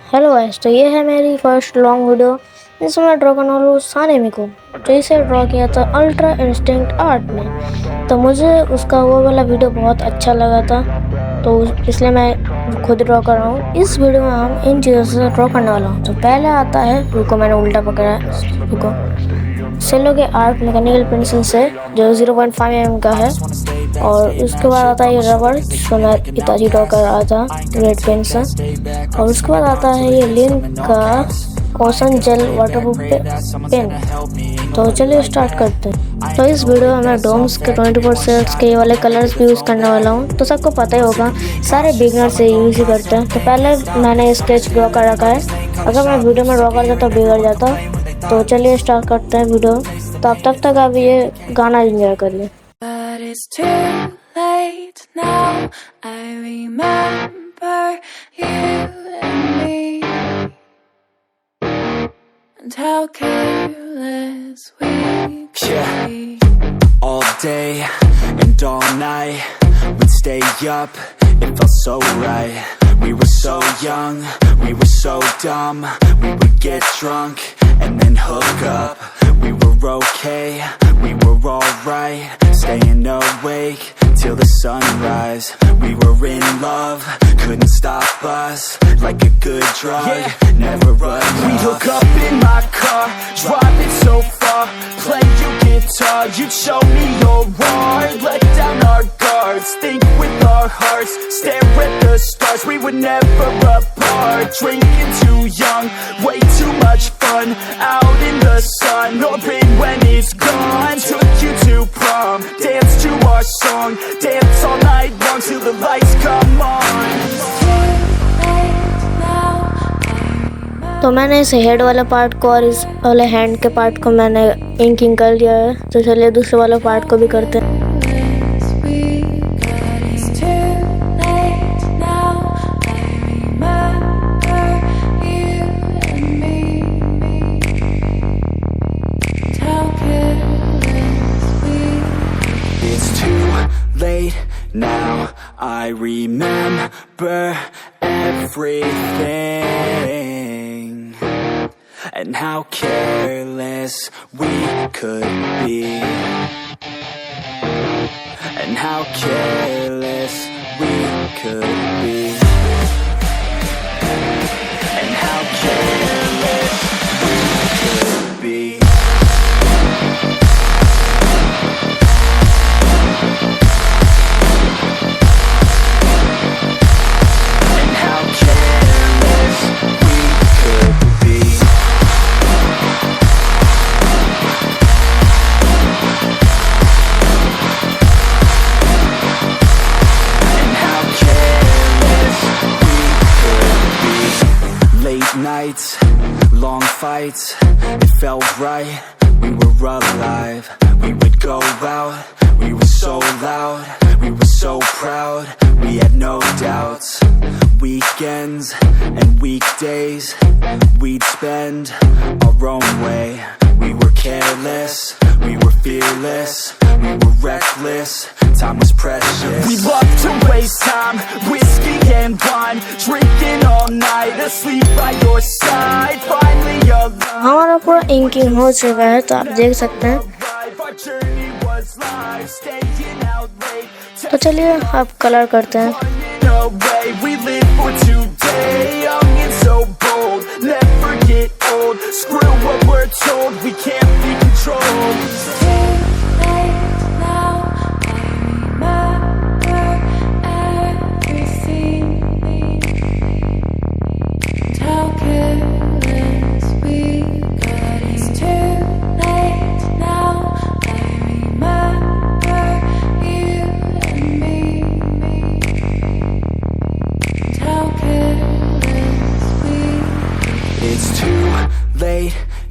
Hello guys, तो ये है मेरी फर्स्ट लॉन्ग वीडियो जिसमें मैं ड्रॉ करने वाला हूँ सानेमी को। तो इसे ड्रॉ किया था अल्ट्रा इंस्टिंक्ट आर्ट में। तो मुझे उसका वो वाला वीडियो बहुत अच्छा लगा था, तो इसलिए मैं खुद ड्रॉ कर रहा हूँ। इस वीडियो में हम इन चीज़ों से ड्रॉ करने वाला हूँ। तो पहले आता है, रुको मैंने उल्टा पकड़ा है, रुको, सेलो के आर्ट मैकेनिकल पेंसिल से जो 0.5 mm का है। और उसके बाद आता है ये रबड़ जो मैं इताची ड्रॉ कर रहा था रेड पेन से। और उसके बाद आता है ये लिंक का ओशन जेल वाटरप्रूफ पेन। तो चलिए स्टार्ट करते हैं। तो इस वीडियो में मैं डोम्स के 24 शेड्स के ये वाले कलर्स भी यूज़ करने वाला हूँ। तो सबको पता ही होगा, सारे बिगनर से यूज़ ही करते हैं। तो पहले मैंने स्केच ड्रॉ कर रखा है, अगर मैं वीडियो में ड्रॉ करता तो बिगड़ जाता। तो चलिए स्टार्ट करते हैं वीडियो। तो अब तक आप ये गाना एंजॉय करिए। But it's too late now. I remember you and me, and how careless we could be. All day and all night, we'd stay up, it felt so right. We were so young, we were so dumb. We would get drunk and then hook up. We were okay, we were alright, staying awake till the sunrise. We were in love, couldn't stop us, like a good drug, never enough. We'd hook up in my car, driving so far, play your guitar, you'd show me your art, let down our guards, think with our hearts, stare at the stars. We were never apart, drinking too young, way too much fun, out in the sun, orbit when it's gone. Took you to prom, dance to our song, dance all night long till the lights come on. तो मैंने इस head वाले part को और इस वाले hand के part को मैंने इंकिंग कर लिया है। तो चलिए दूसरे वाले पार्ट को भी करते हैं। Late now, I remember everything, and how careless we could be, and how careless we could be, and how careless we could be. Nights, long fights, it felt right, we were alive. We would go out, we were so loud, we were so proud, we had no doubts. Weekends and weekdays, we'd spend our own way. We were careless, we were fearless, we were reckless, time was precious. We loved to waste time, whiskey and wine, drinking all night, asleep by your side, finally alive. हमारा पूरा inking हो चुका है, तो आप देख सकते हैं। तो चलिए अब कलर करते हैं। We live for today, young and so bold, never get old, screw what we're told, we can't be controlled.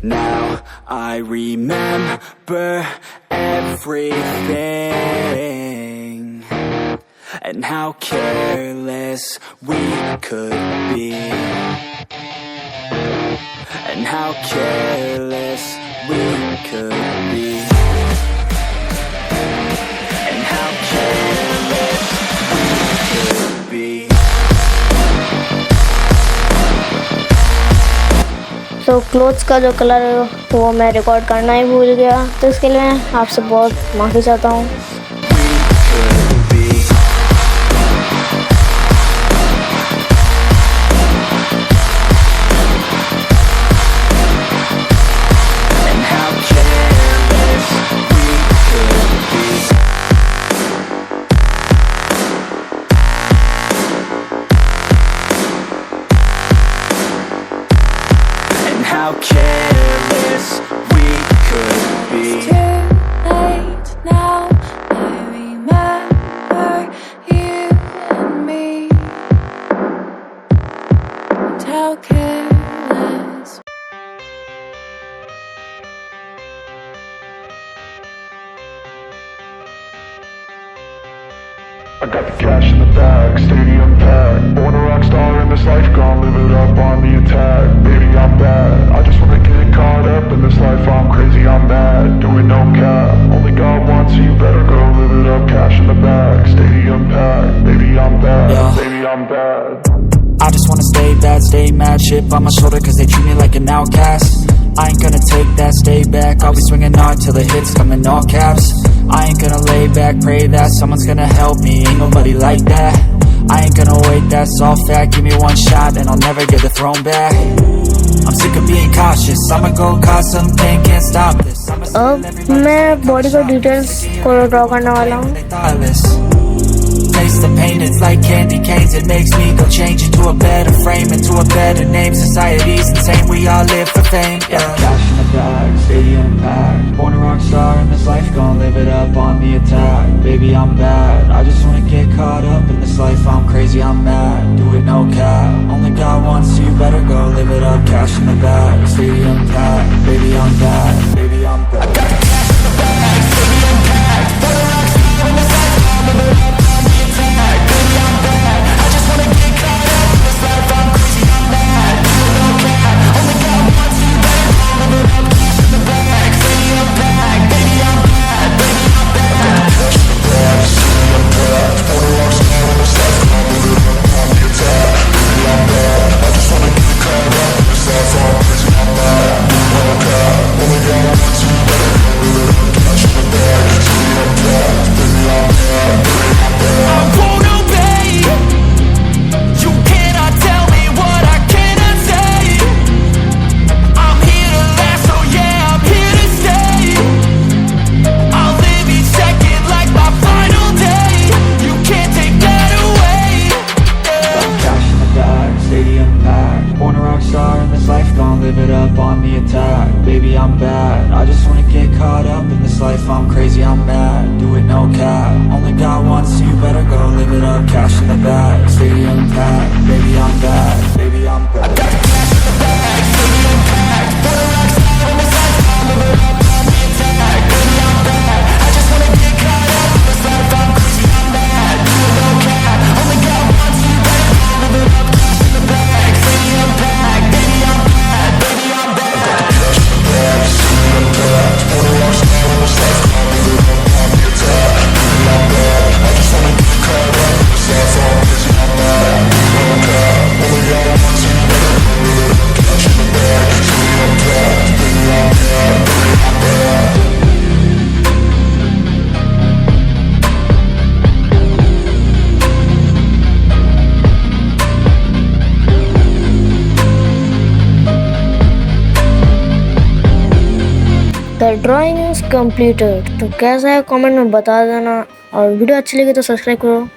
Now I remember everything, and how careless we could be, and how careless we could be, and how careless we could be. तो clothes का जो colour है वो मैं record करना ही भूल गया, तो इसके लिए मैं आपसे बहुत माफ़ी चाहता हूँ। How careless we could be. It's too late now. I remember you and me. And how careless. I got the cash in the bag, stadium packed. Born a rock star in this life, gon' live it up on the attack. Baby, I'm bad, I just wanna get caught up in this life. I'm crazy, I'm mad, doing no cap. Only God wants you, better go live it up. Cash in the bag, stadium packed. Baby, I'm bad, Yeah. baby, I'm bad. I just wanna stay bad, stay mad. Chip on my shoulder cause they treat me like an outcast. I ain't gonna take that, stay back. I'll be swinging hard till the hits come in all caps. I ain't gonna lay back, pray that someone's gonna help me. Ain't nobody like that. I ain't gonna wait, that's all fact. Give me one shot and I'll never get the throne back. I'm sick of being cautious. I'ma go cause something, can't stop this. अब मैं body को details को draw करने वाला हूँ। Taste the pain, it's like candy canes. It makes me go change into a better frame, into a better name. Society's insane, we all live for fame. Yeah. Cash in the bag, stadium packed. Born a rock star in this life, gon' live it up on the attack. Baby, I'm bad, I just wanna get caught up in this life. I'm crazy, I'm mad, do it no cap. Only God wants you, better go live it up. Cash in the bag, stadium packed. Baby, I'm bad, baby, I'm bad. I got the cash in the bag, stadium packed. Born a rock star in this life, gon' live it up. Baby, I'm bad, I just wanna get caught up in this life. I'm crazy, I'm mad, do it no cap. Only God wants you, better go live it up. Cash in the bag, stadium packed. Baby, I'm bad, baby, I'm bad. I got the cash in the bag, stadium packed. Born a rock star in this life, I'll live it up on the attack. Baby, I'm bad, I just wanna get caught up in this life. I'm crazy, I'm mad, do it no cap. Only God wants you, better go live it up. Cash in the bag, stadium packed. Baby, I'm bad, baby, I'm bad. The drawing is completed. तो कैसा है comment में बता देना, और video अच्छी लगी तो सब्सक्राइब करो।